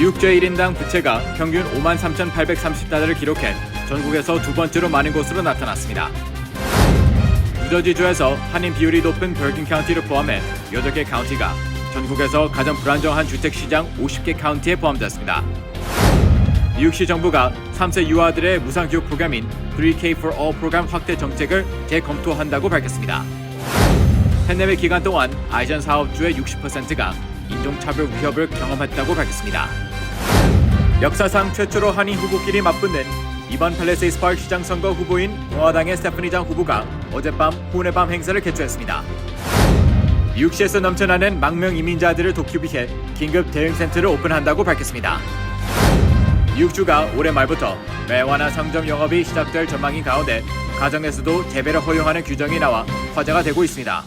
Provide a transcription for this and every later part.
뉴욕주의 1인당 부채가 평균 53,830달러를 기록해 전국에서 두 번째로 많은 곳으로 나타났습니다. 뉴저지주에서 한인 비율이 높은 버긴 카운티를 포함해 8개 카운티가 전국에서 가장 불안정한 주택시장 50개 카운티에 포함됐습니다. 뉴욕시 정부가 3세 유아들의 무상교육 프로그램인 Pre-K for All 프로그램 확대 정책을 재검토한다고 밝혔습니다. 팬데믹 기간 동안 아이젠 사업주의 60%가 인종차별 위협을 경험했다고 밝혔습니다. 역사상 최초로 한인 후보끼리 맞붙는 이번 팰리세이드 파크 시장 선거 후보인 공화당의 스테파니 장 후보가 어젯밤 혼의 밤 행사를 개최했습니다. 뉴욕시에서 넘쳐나는 망명 이민자들을 돕기 위해 긴급 대응센터를 오픈한다고 밝혔습니다. 뉴욕주가 올해 말부터 매화나 상점 영업이 시작될 전망인 가운데 가정에서도 재배를 허용하는 규정이 나와 화제가 되고 있습니다.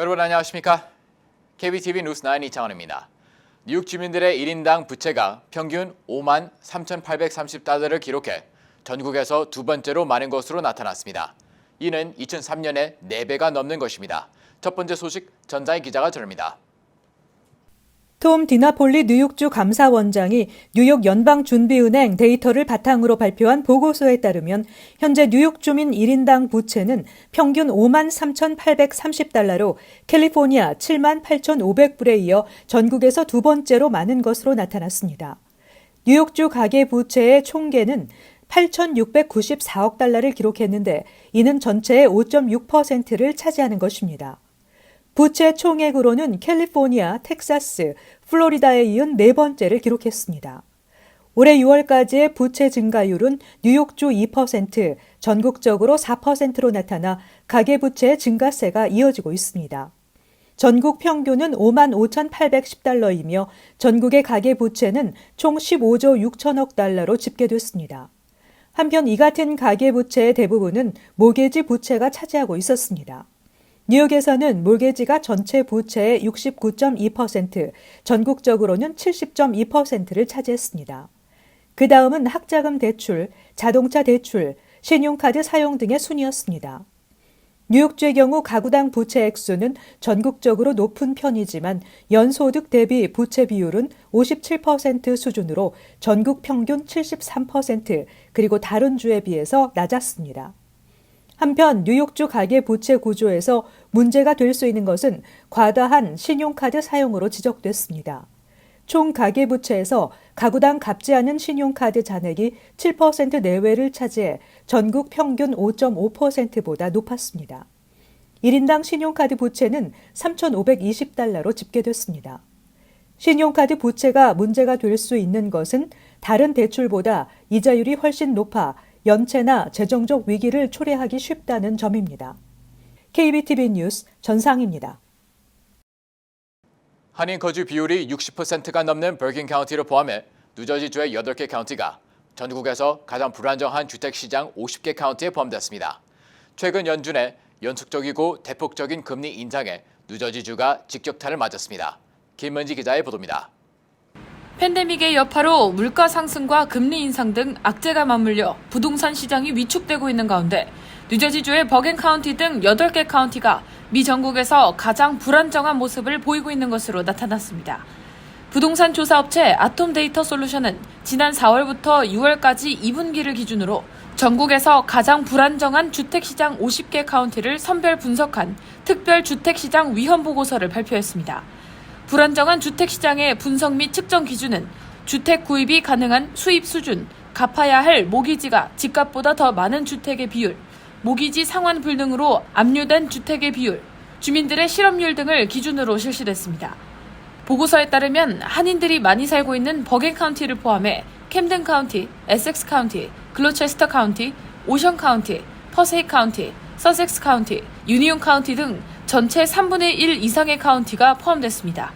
여러분 안녕하십니까? KBTV 뉴스9 이창원입니다. 뉴욕 주민들의 1인당 부채가 평균 53,830달러를 기록해 전국에서 두 번째로 많은 것으로 나타났습니다. 이는 2003년에 4배가 넘는 것입니다. 첫 번째 소식 전자희 기자가 전합니다. 톰 디나폴리 뉴욕주 감사원장이 뉴욕 연방준비은행 데이터를 바탕으로 발표한 보고서에 따르면 현재 뉴욕 주민 1인당 부채는 평균 53,830달러로 캘리포니아 78,500불에 이어 전국에서 두 번째로 많은 것으로 나타났습니다. 뉴욕주 가계부채의 총계는 8,694억 달러를 기록했는데 이는 전체의 5.6%를 차지하는 것입니다. 부채 총액으로는 캘리포니아, 텍사스, 플로리다에 이은 네 번째를 기록했습니다. 올해 6월까지의 부채 증가율은 뉴욕주 2%, 전국적으로 4%로 나타나 가계부채의 증가세가 이어지고 있습니다. 전국 평균은 55,810달러이며 전국의 가계부채는 총 15조 6천억 달러로 집계됐습니다. 한편 이 같은 가계부채의 대부분은 모게지 부채가 차지하고 있었습니다. 뉴욕에서는 몰게지가 전체 부채의 69.2%, 전국적으로는 70.2%를 차지했습니다. 그 다음은 학자금 대출, 자동차 대출, 신용카드 사용 등의 순이었습니다. 뉴욕주의 경우 가구당 부채 액수는 전국적으로 높은 편이지만 연소득 대비 부채 비율은 57% 수준으로 전국 평균 73%, 그리고 다른 주에 비해서 낮았습니다. 한편 뉴욕주 가계부채 구조에서 문제가 될 수 있는 것은 과다한 신용카드 사용으로 지적됐습니다. 총 가계부채에서 가구당 갚지 않은 신용카드 잔액이 7% 내외를 차지해 전국 평균 5.5%보다 높았습니다. 1인당 신용카드 부채는 3,520달러로 집계됐습니다. 신용카드 부채가 문제가 될 수 있는 것은 다른 대출보다 이자율이 훨씬 높아 연체나 재정적 위기를 초래하기 쉽다는 점입니다. KBTV 뉴스 전상입니다. 한인 거주 비율이 60%가 넘는 버긴 카운티를 포함해 뉴저지주의 8개 카운티가 전국에서 가장 불안정한 주택시장 50개 카운티에 포함됐습니다. 최근 연준의 연속적이고 대폭적인 금리 인상에 뉴저지주가 직격탄을 맞았습니다. 김은지 기자의 보도입니다. 팬데믹의 여파로 물가 상승과 금리 인상 등 악재가 맞물려 부동산 시장이 위축되고 있는 가운데 뉴저지주의 버긴 카운티 등 8개 카운티가 미 전국에서 가장 불안정한 모습을 보이고 있는 것으로 나타났습니다. 부동산 조사업체 아톰데이터 솔루션은 지난 4월부터 6월까지 2분기를 기준으로 전국에서 가장 불안정한 주택시장 50개 카운티를 선별 분석한 특별 주택시장 위험 보고서를 발표했습니다. 불안정한 주택시장의 분석 및 측정 기준은 주택 구입이 가능한 수입 수준, 갚아야 할 모기지가 집값보다 더 많은 주택의 비율, 모기지 상환 불능으로 압류된 주택의 비율, 주민들의 실업률 등을 기준으로 실시됐습니다. 보고서에 따르면 한인들이 많이 살고 있는 버겐 카운티를 포함해 캠든 카운티, 에섹스 카운티, 글로체스터 카운티, 오션 카운티, 퍼세이 카운티, 서섹스 카운티, 유니온 카운티 등 전체 3분의 1 이상의 카운티가 포함됐습니다.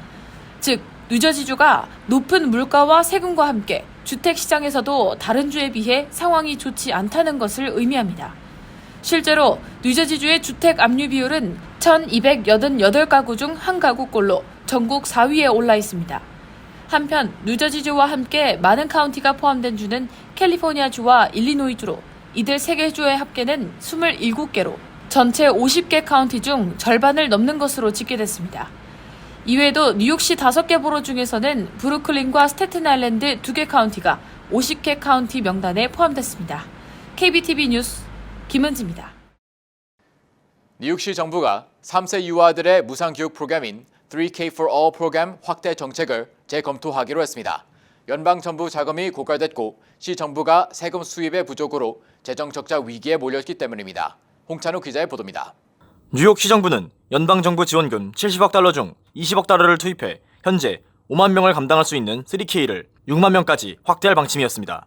즉, 뉴저지주가 높은 물가와 세금과 함께 주택 시장에서도 다른 주에 비해 상황이 좋지 않다는 것을 의미합니다. 실제로 뉴저지주의 주택 압류 비율은 1,288가구 중 한 가구꼴로 전국 4위에 올라 있습니다. 한편 뉴저지주와 함께 많은 카운티가 포함된 주는 캘리포니아주와 일리노이주로 이들 3개 주의 합계는 27개로 전체 50개 카운티 중 절반을 넘는 것으로 집계됐습니다. 이외에도 뉴욕시 5개 보로 중에서는 브루클린과 스태튼 아일랜드 2개 카운티가 50개 카운티 명단에 포함됐습니다. KBTV 뉴스 김은지입니다. 뉴욕시 정부가 3세 유아들의 무상교육 프로그램인 3K for All 프로그램 확대 정책을 재검토하기로 했습니다. 연방정부 자금이 고갈됐고 시 정부가 세금 수입의 부족으로 재정 적자 위기에 몰렸기 때문입니다. 홍찬욱 기자의 보도입니다. 뉴욕시 정부는 연방정부 지원금 70억 달러 중 20억 달러를 투입해 현재 5만 명을 감당할 수 있는 3K를 6만 명까지 확대할 방침이었습니다.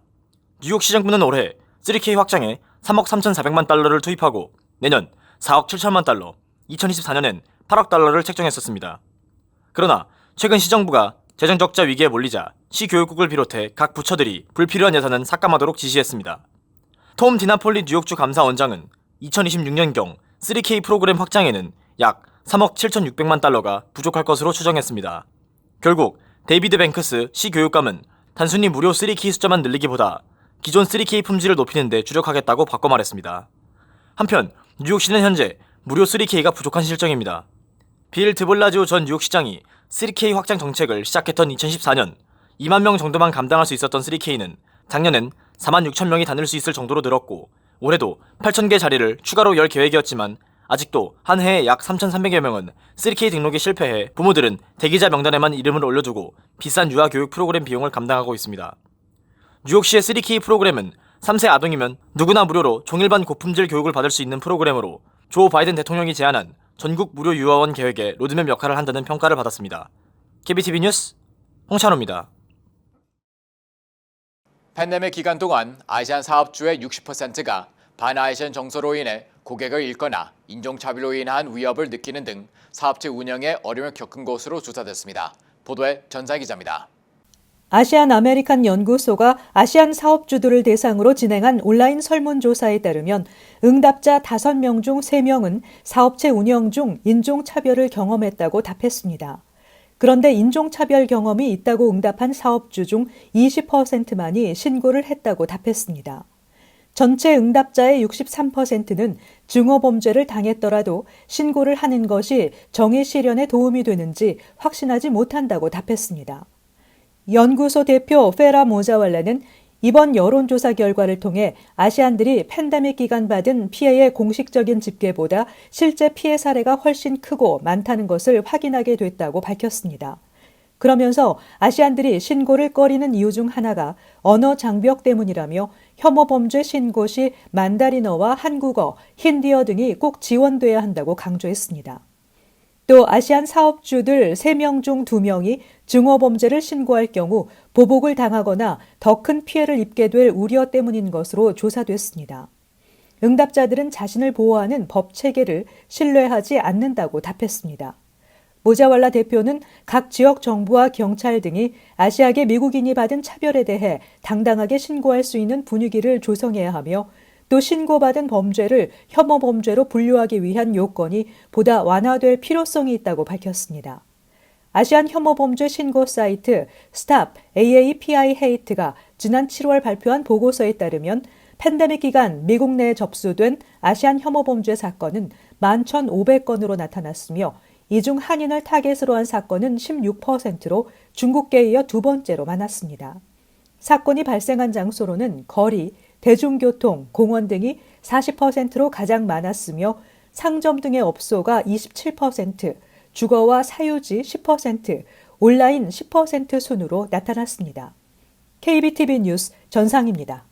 뉴욕시 정부는 올해 3K 확장에 3억 3,400만 달러를 투입하고 내년 4억 7천만 달러, 2024년엔 8억 달러를 책정했었습니다. 그러나 최근 시정부가 재정적자 위기에 몰리자 시교육국을 비롯해 각 부처들이 불필요한 예산은 삭감하도록 지시했습니다. 톰 디나폴리 뉴욕주 감사원장은 2026년경 3K 프로그램 확장에는 약 3억 7,600만 달러가 부족할 것으로 추정했습니다. 결국 데이비드 뱅크스 시교육감은 단순히 무료 3K 숫자만 늘리기보다 기존 3K 품질을 높이는 데 주력하겠다고 바꿔 말했습니다. 한편 뉴욕시는 현재 무료 3K가 부족한 실정입니다. 빌 드블라지오 전 뉴욕시장이 3K 확장 정책을 시작했던 2014년 2만 명 정도만 감당할 수 있었던 3K는 작년엔 4만 6천 명이 다닐 수 있을 정도로 늘었고 올해도 8,000개 자리를 추가로 열 계획이었지만 아직도 한 해에 약 3,300여 명은 3K 등록에 실패해 부모들은 대기자 명단에만 이름을 올려두고 비싼 유아 교육 프로그램 비용을 감당하고 있습니다. 뉴욕시의 3K 프로그램은 3세 아동이면 누구나 무료로 종일반 고품질 교육을 받을 수 있는 프로그램으로 조 바이든 대통령이 제안한 전국 무료 유아원 계획의 로드맵 역할을 한다는 평가를 받았습니다. KBTV 뉴스 홍찬호입니다. 팬데믹 기간 동안 아시안 사업주의 60%가 반아시안 정서로 인해 고객을 잃거나 인종차별로 인한 위협을 느끼는 등 사업체 운영에 어려움을 겪은 것으로 조사됐습니다. 보도에 전상 기자입니다. 아시안 아메리칸 연구소가 아시안 사업주들을 대상으로 진행한 온라인 설문조사에 따르면 응답자 5명 중 3명은 사업체 운영 중 인종차별을 경험했다고 답했습니다. 그런데 인종차별 경험이 있다고 응답한 사업주 중 20%만이 신고를 했다고 답했습니다. 전체 응답자의 63%는 증오범죄를 당했더라도 신고를 하는 것이 정의 실현에 도움이 되는지 확신하지 못한다고 답했습니다. 연구소 대표 페라 모자왈라는 이번 여론조사 결과를 통해 아시안들이 팬데믹 기간 받은 피해의 공식적인 집계보다 실제 피해 사례가 훨씬 크고 많다는 것을 확인하게 됐다고 밝혔습니다. 그러면서 아시안들이 신고를 꺼리는 이유 중 하나가 언어 장벽 때문이라며 혐오 범죄 신고 시 만다리너와 한국어, 힌디어 등이 꼭 지원돼야 한다고 강조했습니다. 또 아시안 사업주들 3명 중 2명이 증오범죄를 신고할 경우 보복을 당하거나 더 큰 피해를 입게 될 우려 때문인 것으로 조사됐습니다. 응답자들은 자신을 보호하는 법 체계를 신뢰하지 않는다고 답했습니다. 모자왈라 대표는 각 지역 정부와 경찰 등이 아시아계 미국인이 받은 차별에 대해 당당하게 신고할 수 있는 분위기를 조성해야 하며 또 신고받은 범죄를 혐오 범죄로 분류하기 위한 요건이 보다 완화될 필요성이 있다고 밝혔습니다. 아시안 혐오 범죄 신고 사이트 Stop AAPI Hate가 지난 7월 발표한 보고서에 따르면 팬데믹 기간 미국 내에 접수된 아시안 혐오 범죄 사건은 11,500건으로 나타났으며 이 중 한인을 타겟으로 한 사건은 16%로 중국계에 이어 두 번째로 많았습니다. 사건이 발생한 장소로는 거리, 대중교통, 공원 등이 40%로 가장 많았으며 상점 등의 업소가 27%, 주거와 사유지 10%, 온라인 10% 순으로 나타났습니다. KBTV 뉴스 전상입니다.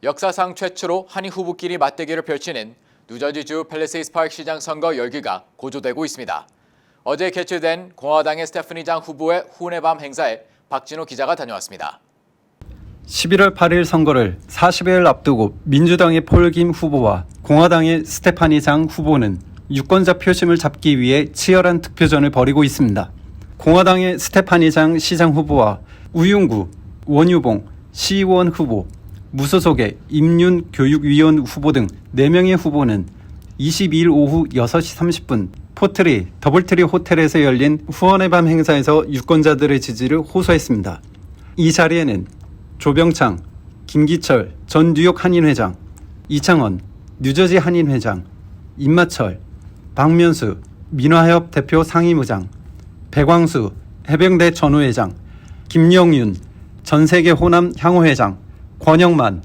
역사상 최초로 한인 후보끼리 맞대결을 펼치는 뉴저지주 팰리세이스 파크 시장 선거 열기가 고조되고 있습니다. 어제 개최된 공화당의 스테프니 장 후보의 후원의 밤 행사에 박진호 기자가 다녀왔습니다. 11월 8일 선거를 40여일 앞두고 민주당의 폴 김 후보와 공화당의 스테파니 장 후보는 유권자 표심을 잡기 위해 치열한 득표전을 벌이고 있습니다. 공화당의 스테파니 장 시장 후보와 우윤구, 원유봉, 시의원 후보, 무소속의 임윤 교육위원 후보 등 4명의 후보는 22일 오후 6시 30분 포트리 더블트리 호텔에서 열린 후원의 밤 행사에서 유권자들의 지지를 호소했습니다. 이 자리에는 조병창, 김기철 전 뉴욕 한인회장, 이창원, 뉴저지 한인회장, 임마철, 박면수, 민화협 대표 상임의장, 백광수, 해병대 전우회장, 김영윤, 전세계 호남 향후회장, 권영만,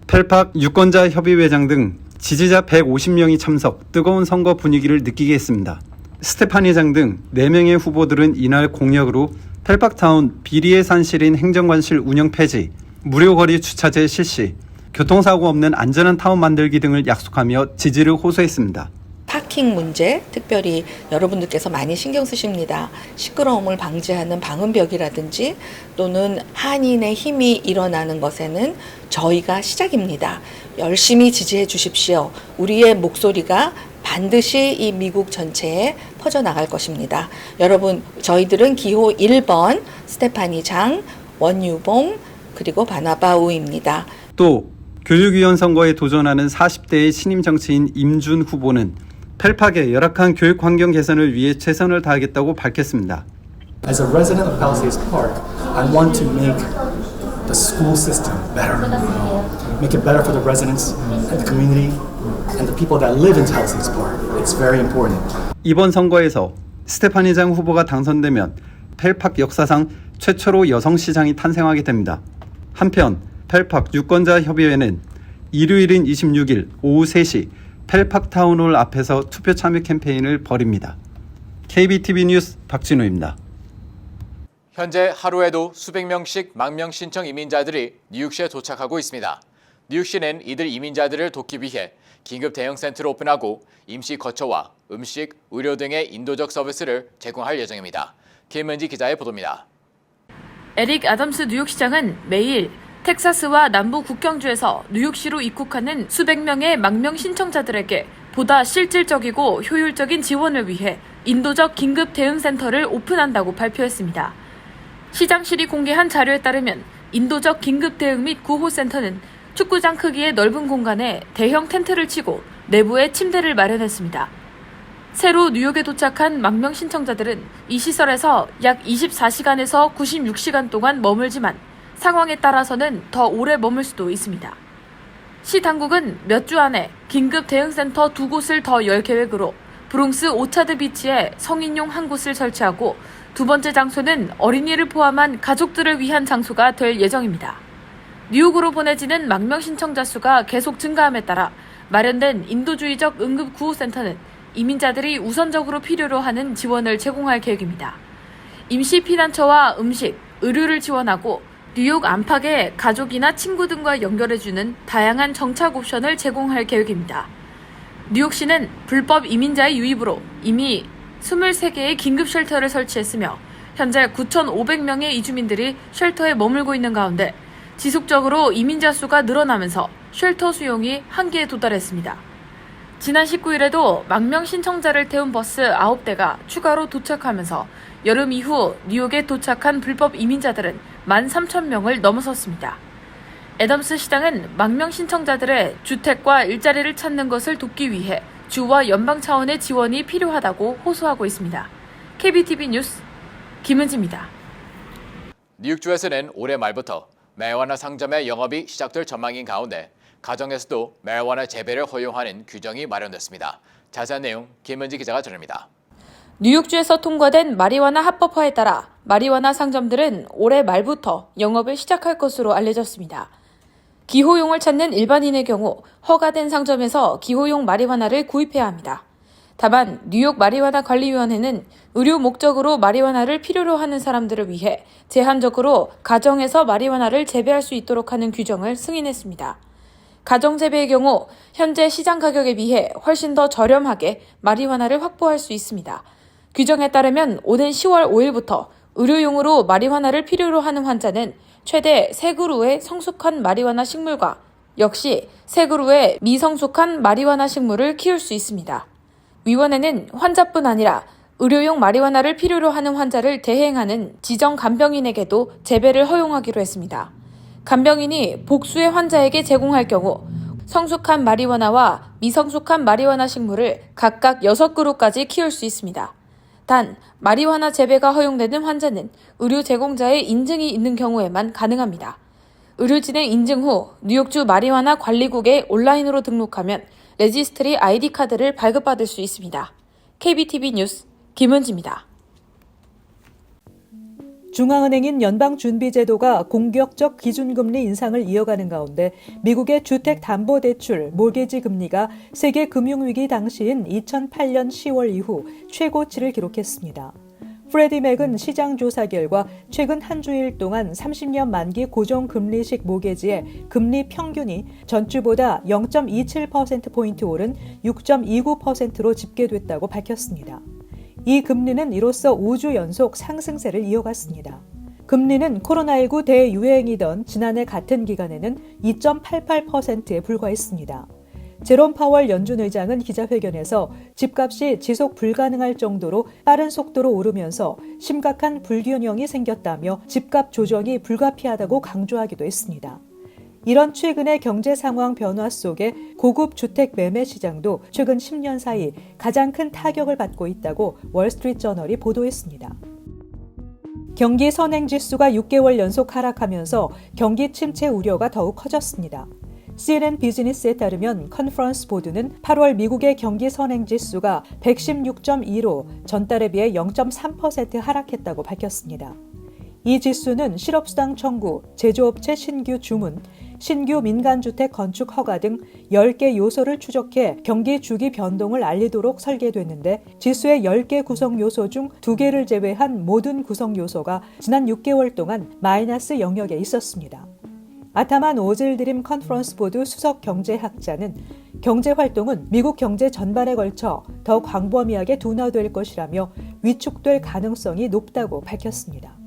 펠팍 유권자협의회장 등 지지자 150명이 참석, 뜨거운 선거 분위기를 느끼게 했습니다. 스테파니 장 등 4명의 후보들은 이날 공약으로 펠팍타운 비리의 산실인 행정관실 운영 폐지, 무료거리 주차제 실시, 교통사고 없는 안전한 타운 만들기 등을 약속하며 지지를 호소했습니다. 파킹 문제, 특별히 여러분들께서 많이 신경 쓰십니다. 시끄러움을 방지하는 방음벽이라든지 또는 한인의 힘이 일어나는 것에는 저희가 시작입니다. 열심히 지지해 주십시오. 우리의 목소리가 반드시 이 미국 전체에 퍼져나갈 것입니다. 여러분, 저희들은 기호 1번 스테파니 장, 원유봉, 그리고 바나바 우입니다. 또 교육위원 선거에 도전하는 40대의 신임 정치인 임준 후보는 펠팍의 열악한 교육 환경 개선을 위해 최선을 다하겠다고 밝혔습니다. As a resident of Palisades Park, I want to make the school system better. Make it better for the residents and the community and the people that live in Palisades Park. It's very important. 이번 선거에서 스테파니 장 후보가 당선되면 펠팍 역사상 최초로 여성 시장이 탄생하게 됩니다. 한편 펠팍 유권자협의회는 일요일인 26일 오후 3시 펠팍 타운홀 앞에서 투표 참여 캠페인을 벌입니다. KBTV 뉴스 박진우입니다. 현재 하루에도 수백 명씩 망명 신청 이민자들이 뉴욕시에 도착하고 있습니다. 뉴욕시는 이들 이민자들을 돕기 위해 긴급 대형 센터를 오픈하고 임시 거처와 음식, 의료 등의 인도적 서비스를 제공할 예정입니다. 김은지 기자의 보도입니다. 에릭 아담스 뉴욕시장은 매일 텍사스와 남부 국경주에서 뉴욕시로 입국하는 수백 명의 망명 신청자들에게 보다 실질적이고 효율적인 지원을 위해 인도적 긴급 대응센터를 오픈한다고 발표했습니다. 시장실이 공개한 자료에 따르면 인도적 긴급 대응 및 구호센터는 축구장 크기의 넓은 공간에 대형 텐트를 치고 내부에 침대를 마련했습니다. 새로 뉴욕에 도착한 망명 신청자들은 이 시설에서 약 24시간에서 96시간 동안 머물지만 상황에 따라서는 더 오래 머물 수도 있습니다. 시 당국은 몇 주 안에 긴급 대응센터 2곳을 더 열 계획으로 브롱스 오차드 비치에 성인용 한 곳을 설치하고 두 번째 장소는 어린이를 포함한 가족들을 위한 장소가 될 예정입니다. 뉴욕으로 보내지는 망명 신청자 수가 계속 증가함에 따라 마련된 인도주의적 응급구호센터는 이민자들이 우선적으로 필요로 하는 지원을 제공할 계획입니다. 임시 피난처와 음식, 의료를 지원하고 뉴욕 안팎의 가족이나 친구 등과 연결해주는 다양한 정착 옵션을 제공할 계획입니다. 뉴욕시는 불법 이민자의 유입으로 이미 23개의 긴급 쉘터를 설치했으며 현재 9,500명의 이주민들이 쉘터에 머물고 있는 가운데 지속적으로 이민자 수가 늘어나면서 쉘터 수용이 한계에 도달했습니다. 지난 19일에도 망명 신청자를 태운 버스 9대가 추가로 도착하면서 여름 이후 뉴욕에 도착한 불법 이민자들은 13,000명을 넘어섰습니다. 애덤스 시장은 망명 신청자들의 주택과 일자리를 찾는 것을 돕기 위해 주와 연방 차원의 지원이 필요하다고 호소하고 있습니다. KBTV 뉴스 김은지입니다. 뉴욕주에서는 올해 말부터 마리화나 상점의 영업이 시작될 전망인 가운데 가정에서도 마리화나 재배를 허용하는 규정이 마련됐습니다. 자세한 내용 김은지 기자가 전합니다. 뉴욕주에서 통과된 마리화나 합법화에 따라 마리화나 상점들은 올해 말부터 영업을 시작할 것으로 알려졌습니다. 기호용을 찾는 일반인의 경우 허가된 상점에서 기호용 마리화나를 구입해야 합니다. 다만 뉴욕 마리화나 관리위원회는 의료 목적으로 마리화나를 필요로 하는 사람들을 위해 제한적으로 가정에서 마리화나를 재배할 수 있도록 하는 규정을 승인했습니다. 가정 재배의 경우 현재 시장 가격에 비해 훨씬 더 저렴하게 마리화나를 확보할 수 있습니다. 규정에 따르면 오는 10월 5일부터 의료용으로 마리화나를 필요로 하는 환자는 최대 3그루의 성숙한 마리화나 식물과 역시 3그루의 미성숙한 마리화나 식물을 키울 수 있습니다. 위원회는 환자뿐 아니라 의료용 마리화나를 필요로 하는 환자를 대행하는 지정 간병인에게도 재배를 허용하기로 했습니다. 간병인이 복수의 환자에게 제공할 경우 성숙한 마리화나와 미성숙한 마리화나 식물을 각각 6그루까지 키울 수 있습니다. 단, 마리화나 재배가 허용되는 환자는 의료 제공자의 인증이 있는 경우에만 가능합니다. 의료진의 인증 후 뉴욕주 마리화나 관리국에 온라인으로 등록하면 레지스트리 ID 카드를 발급받을 수 있습니다. KBTV 뉴스 김은지입니다. 중앙은행인 연방준비제도가 공격적 기준금리 인상을 이어가는 가운데 미국의 주택담보대출 모기지 금리가 세계 금융위기 당시인 2008년 10월 이후 최고치를 기록했습니다. 프레디 맥은 시장 조사 결과 최근 한 주일 동안 30년 만기 고정금리식 모기지의 금리 평균이 전주보다 0.27%포인트 오른 6.29%로 집계됐다고 밝혔습니다. 이 금리는 이로써 5주 연속 상승세를 이어갔습니다. 금리는 코로나19 대유행이던 지난해 같은 기간에는 2.88%에 불과했습니다. 제롬 파월 연준 의장은 기자회견에서 집값이 지속 불가능할 정도로 빠른 속도로 오르면서 심각한 불균형이 생겼다며 집값 조정이 불가피하다고 강조하기도 했습니다. 이런 최근의 경제 상황 변화 속에 고급 주택 매매 시장도 최근 10년 사이 가장 큰 타격을 받고 있다고 월스트리트저널이 보도했습니다. 경기 선행지수가 6개월 연속 하락하면서 경기 침체 우려가 더욱 커졌습니다. CNN 비즈니스에 따르면 컨퍼런스 보드는 8월 미국의 경기 선행지수가 116.2로 전달에 비해 0.3% 하락했다고 밝혔습니다. 이 지수는 실업수당 청구, 제조업체 신규 주문, 신규 민간주택 건축 허가 등 10개 요소를 추적해 경기 주기 변동을 알리도록 설계됐는데 지수의 10개 구성 요소 중 2개를 제외한 모든 구성 요소가 지난 6개월 동안 마이너스 영역에 있었습니다. 아타만 오즐드림 컨퍼런스 보드 수석 경제학자는 경제 활동은 미국 경제 전반에 걸쳐 더 광범위하게 둔화될 것이라며 위축될 가능성이 높다고 밝혔습니다.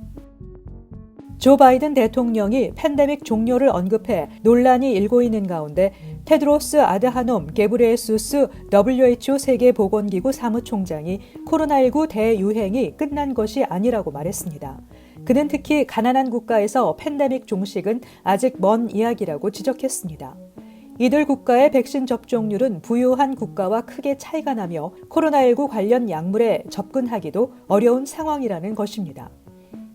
조 바이든 대통령이 팬데믹 종료를 언급해 논란이 일고 있는 가운데 테드로스 아드하놈 게브리에수스 WHO 세계보건기구 사무총장이 코로나19 대유행이 끝난 것이 아니라고 말했습니다. 그는 특히 가난한 국가에서 팬데믹 종식은 아직 먼 이야기라고 지적했습니다. 이들 국가의 백신 접종률은 부유한 국가와 크게 차이가 나며 코로나19 관련 약물에 접근하기도 어려운 상황이라는 것입니다.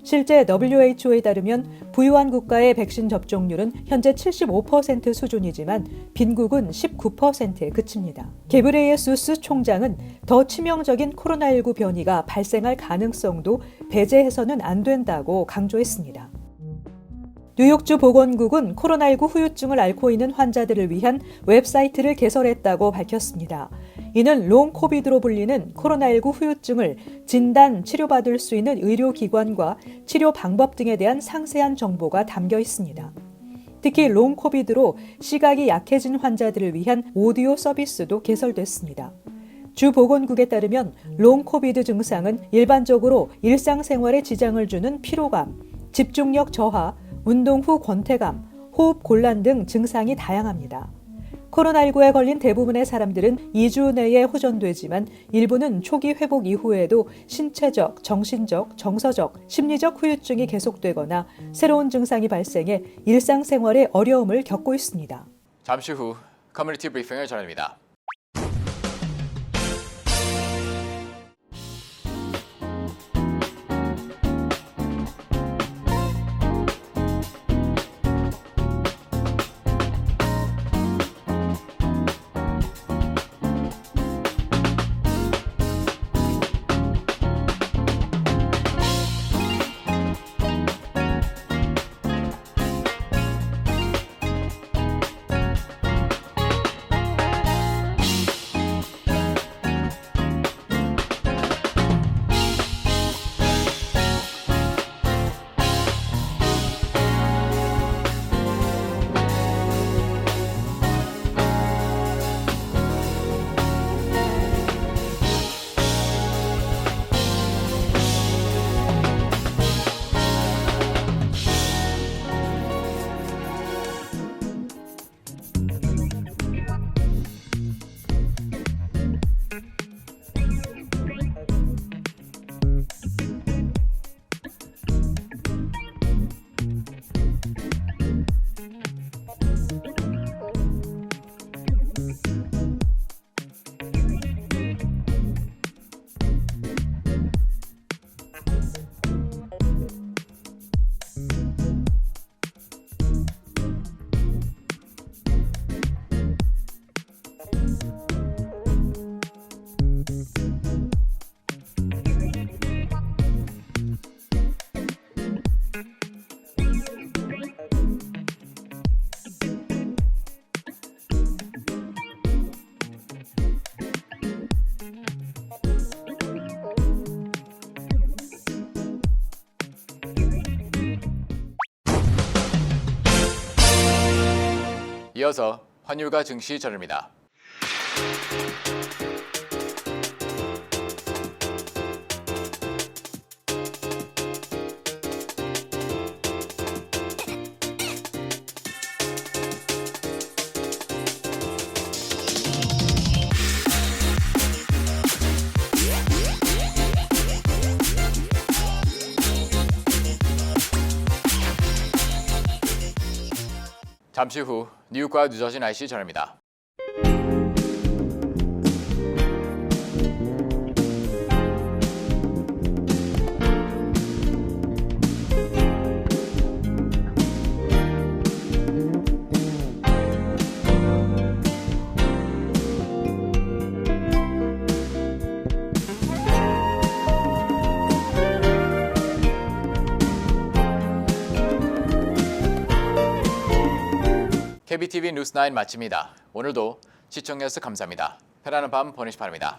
실제 WHO에 따르면 부유한 국가의 백신 접종률은 현재 75% 수준이지만 빈국은 19%에 그칩니다. 게브리에수스 총장은 더 치명적인 코로나19 변이가 발생할 가능성도 배제해서는 안 된다고 강조했습니다. 뉴욕주 보건국은 코로나19 후유증을 앓고 있는 환자들을 위한 웹사이트를 개설했다고 밝혔습니다. 이는 롱 코비드로 불리는 코로나19 후유증을 진단, 치료받을 수 있는 의료기관과 치료 방법 등에 대한 상세한 정보가 담겨 있습니다. 특히 롱 코비드로 시각이 약해진 환자들을 위한 오디오 서비스도 개설됐습니다. 주 보건국에 따르면 롱 코비드 증상은 일반적으로 일상생활에 지장을 주는 피로감, 집중력 저하, 운동 후 권태감, 호흡 곤란 등 증상이 다양합니다. 코로나19에 걸린 대부분의 사람들은 2주 내에 호전되지만 일부는 초기 회복 이후에도 신체적, 정신적, 정서적, 심리적 후유증이 계속되거나 새로운 증상이 발생해 일상생활에 어려움을 겪고 있습니다. 잠시 후 커뮤니티 브리핑을 전합니다. 이어서 환율과 증시 전해드립니다. 잠시 후 뉴욕과 뉴저지 날씨 전합니다. KBTV 뉴스9 마칩니다. 오늘도 시청해주셔서 감사합니다. 편안한 밤 보내시기 바랍니다.